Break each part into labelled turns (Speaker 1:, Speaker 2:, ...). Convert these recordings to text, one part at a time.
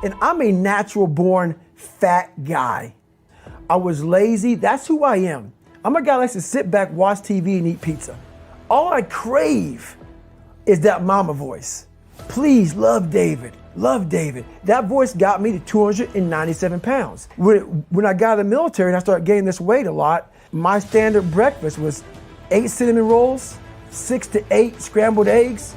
Speaker 1: And I'm a natural born fat guy. I was lazy. That's who I am. I'm a guy that likes to sit back, watch TV, and eat pizza. All I crave is that mama voice. Please love David. Love David. That voice got me to 297 pounds. When I got out of the military and I started gaining this weight a lot, my standard breakfast was 8 cinnamon rolls, 6 to 8 scrambled eggs,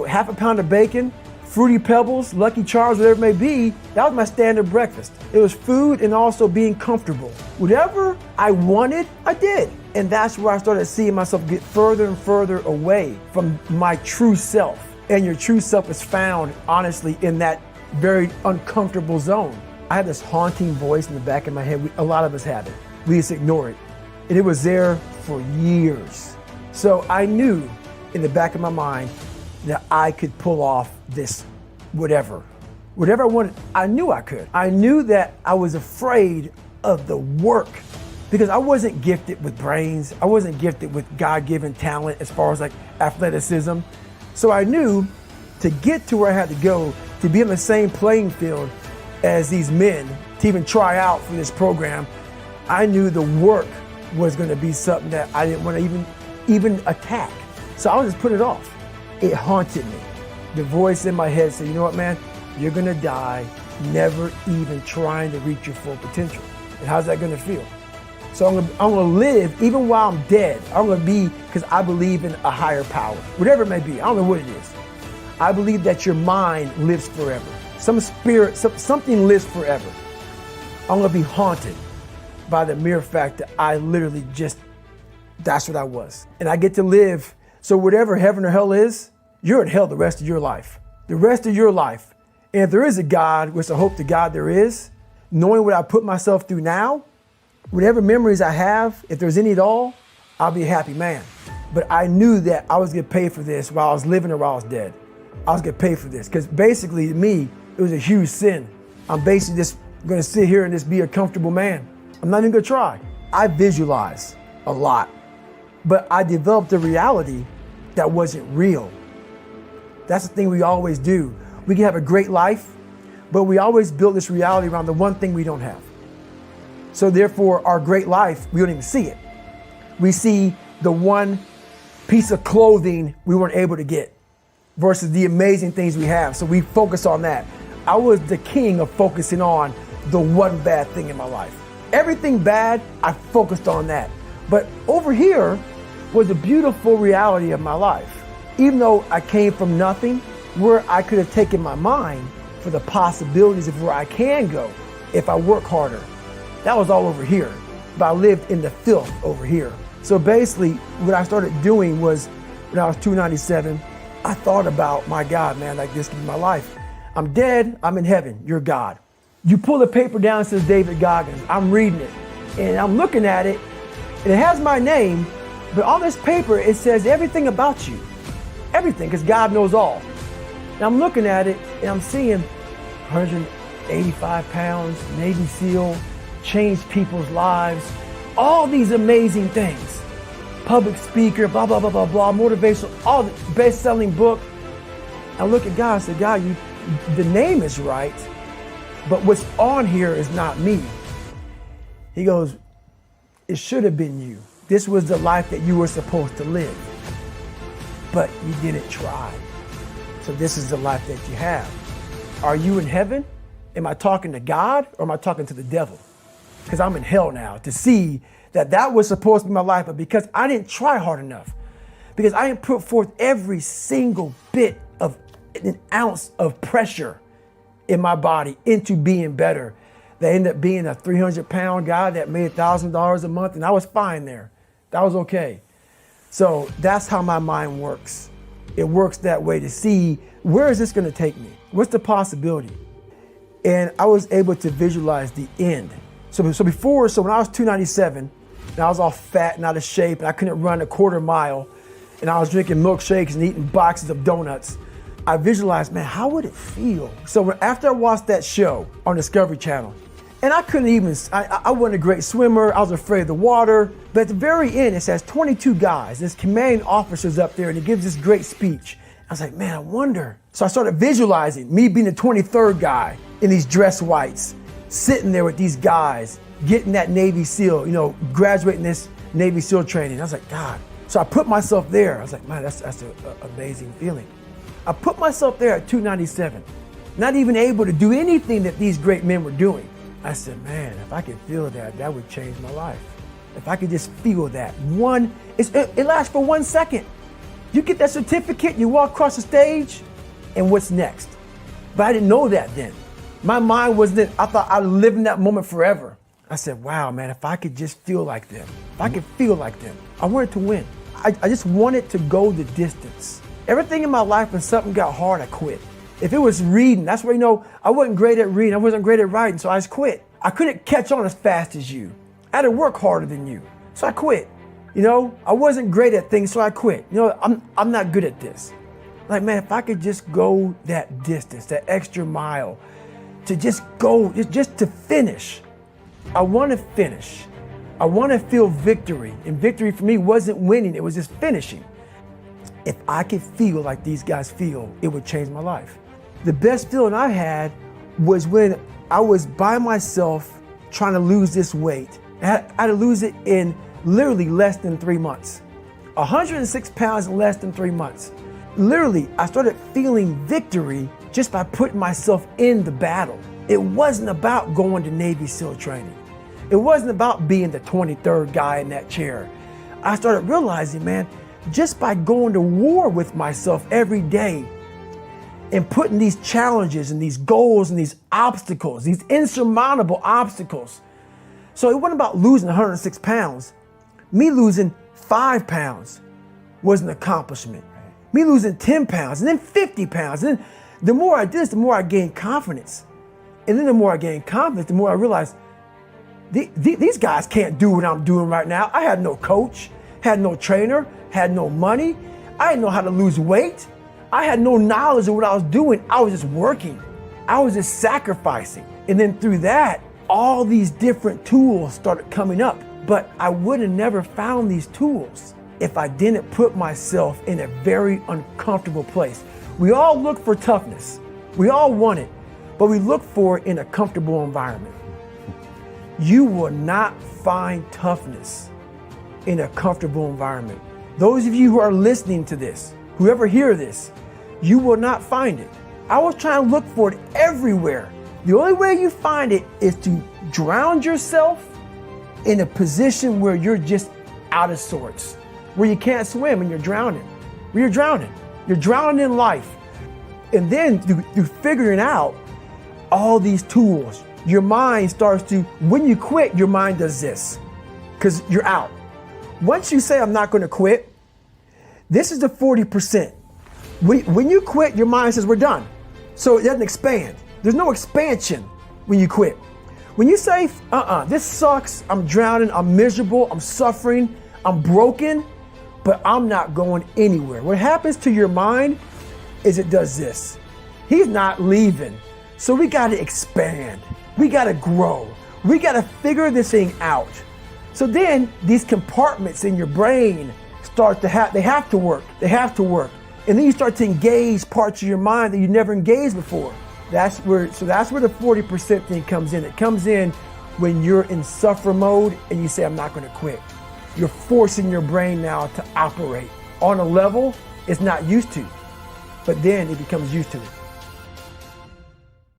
Speaker 1: half a pound of bacon, Fruity Pebbles, Lucky Charms, whatever it may be. That was my standard breakfast. It was food and also being comfortable. Whatever I wanted, I did. And that's where I started seeing myself get further and further away from my true self. And your true self is found, honestly, in that very uncomfortable zone. I had this haunting voice in the back of my head. A lot of us have it. We just ignore it. And it was there for years. So I knew in the back of my mind that I could pull off this whatever I wanted. I knew I could. I knew that I was afraid of the work because I wasn't gifted with brains. I wasn't gifted with God-given talent as far as like athleticism. So I knew to get to where I had to go, to be on the same playing field as these men, to even try out for this program, I knew the work was going to be something that I didn't want to even attack. So I would just put it off. It haunted me. The voice in my head said, you know what, man? You're going to die never even trying to reach your full potential. And how's that going to feel? So I'm going to live even while I'm dead. I'm going to be, because I believe in a higher power, whatever it may be. I don't know what it is. I believe that your mind lives forever. Some spirit, something lives forever. I'm going to be haunted by the mere fact that I literally that's what I was. And I get to live. So whatever heaven or hell is, you're in hell the rest of your life. The rest of your life. And if there is a God, which I hope to God there is, knowing what I put myself through now, whatever memories I have, if there's any at all, I'll be a happy man. But I knew that I was gonna pay for this while I was living or while I was dead. I was gonna pay for this. Because basically to me, it was a huge sin. I'm basically just gonna sit here and just be a comfortable man. I'm not even gonna try. I visualize a lot, but I developed a reality that wasn't real. That's the thing we always do. We can have a great life, but we always build this reality around the one thing we don't have. So therefore, our great life, we don't even see it. We see the one piece of clothing we weren't able to get versus the amazing things we have. So we focus on that. I was the king of focusing on the one bad thing in my life. Everything bad, I focused on that. But over here was a beautiful reality of my life. Even though I came from nothing, where I could have taken my mind for the possibilities of where I can go if I work harder. That was all over here, but I lived in the filth over here. So basically, what I started doing was, when I was 297, I thought about, my God, man, like this could be my life. I'm dead, I'm in heaven, you're God. You pull the paper down, it says David Goggins. I'm reading it, and I'm looking at it, and it has my name, but on this paper, it says everything about you. Everything, because God knows all. And I'm looking at it, and I'm seeing 185 pounds, Navy SEAL, changed people's lives, all these amazing things. Public speaker, blah, blah, blah, blah, blah, motivational, all the best-selling book. I look at God and say, God, the name is right, but what's on here is not me. He goes, it should have been you. This was the life that you were supposed to live, but you didn't try. So this is the life that you have. Are you in heaven? Am I talking to God or am I talking to the devil? Because I'm in hell now to see that was supposed to be my life, but because I didn't try hard enough, because I didn't put forth every single bit of an ounce of pressure in my body into being better, that ended up being a 300-pound guy that made $1,000 a month, and I was fine there. That was okay. So that's how my mind works. It works that way to see, where is this going to take me? What's the possibility? And I was able to visualize the end. So when I was 297, and I was all fat and out of shape, and I couldn't run a quarter mile, and I was drinking milkshakes and eating boxes of donuts, I visualized, man, how would it feel? So after I watched that show on Discovery Channel, and I couldn't even, I wasn't a great swimmer, I was afraid of the water, but at the very end, it says 22 guys, there's commanding officers up there, and it gives this great speech. I was like, man, I wonder. So I started visualizing me being the 23rd guy, in these dress whites, sitting there with these guys, getting that Navy SEAL, graduating this Navy SEAL training. I was like, God. So I put myself there. I was like, man, that's an amazing feeling. I put myself there at 297, not even able to do anything that these great men were doing. I said, man, if I could feel that, that would change my life. If I could just feel that. It lasts for 1 second. You get that certificate, you walk across the stage, and what's next? But I didn't know that then. My mind wasn't, I thought I'd live in that moment forever. I said, wow, man, if I could just feel like them, if I could feel like them. I wanted to win. I just wanted to go the distance. Everything in my life, when something got hard, I quit. If it was reading, that's where, I wasn't great at reading, I wasn't great at writing, so I just quit. I couldn't catch on as fast as you. I had to work harder than you, so I quit. I wasn't great at things, so I quit. I'm not good at this. Like, man, if I could just go that distance, that extra mile, to just go, just to finish. I want to finish. I want to feel victory. And victory for me wasn't winning, it was just finishing. If I could feel like these guys feel, it would change my life. The best feeling I had was when I was by myself trying to lose this weight. I had to lose it in literally less than 3 months. 106 pounds in less than 3 months. Literally, I started feeling victory just by putting myself in the battle. It wasn't about going to Navy SEAL training. It wasn't about being the 23rd guy in that chair. I started realizing, man, just by going to war with myself every day and putting these challenges and these goals and these obstacles, these insurmountable obstacles. So it wasn't about losing 106 pounds. Me losing 5 pounds was an accomplishment. Me losing 10 pounds and then 50 pounds. And then the more I did this, the more I gained confidence. And then the more I gained confidence, the more I realized these guys can't do what I'm doing right now. I had no coach, had no trainer, had no money. I didn't know how to lose weight. I had no knowledge of what I was doing. I was just working. I was just sacrificing. And then through that, all these different tools started coming up. But I would have never found these tools if I didn't put myself in a very uncomfortable place. We all look for toughness. We all want it, but we look for it in a comfortable environment. You will not find toughness in a comfortable environment. Those of you who are listening to this, whoever hear this, you will not find it. I was trying to look for it everywhere. The only way you find it is to drown yourself in a position where you're just out of sorts, where you can't swim and you're drowning. Where you're drowning. You're drowning in life. And then through figuring out all these tools, your mind starts to, when you quit, your mind does this, because you're out. Once you say, I'm not going to quit, this is the 40%. When you quit, your mind says, we're done. So it doesn't expand. There's no expansion when you quit. When you say, this sucks, I'm drowning, I'm miserable, I'm suffering, I'm broken, but I'm not going anywhere. What happens to your mind is it does this. He's not leaving. So we got to expand. We got to grow. We got to figure this thing out. So then these compartments in your brain start to they have to work. They have to work. And then you start to engage parts of your mind that you never engaged before. That's where the 40% thing comes in. It comes in when you're in suffer mode and you say, I'm not going to quit. You're forcing your brain now to operate on a level it's not used to, but then it becomes used to it.